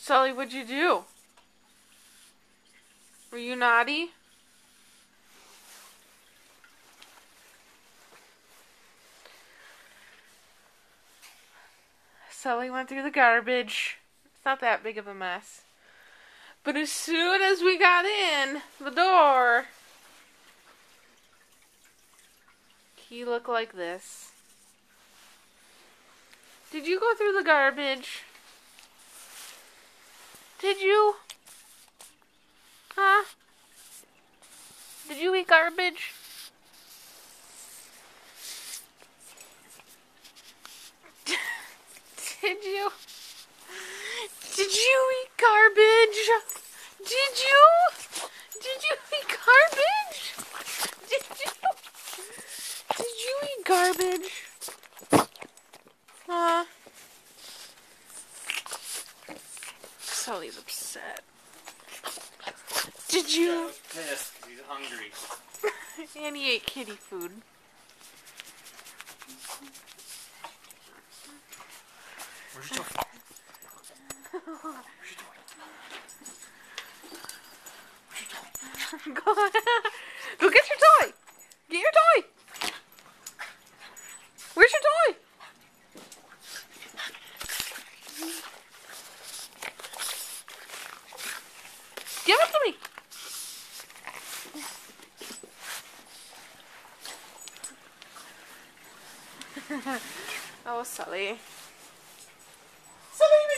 Sully, what'd you do? Were you naughty? Sully went through the garbage. It's not that big of a mess. But as soon as we got in the door, he looked like this. Did you go through the garbage? Did you? Huh? Did you eat garbage? Did you? Did you eat garbage? Did you? Did you eat garbage? Did you? Did you eat garbage? Sully's upset. Did you? He's pissed. He's hungry. And he ate kitty food. Where's your toy? Go get your toy. Get your toy. Where's your toy? Give it to me. Oh, Sully. Sully!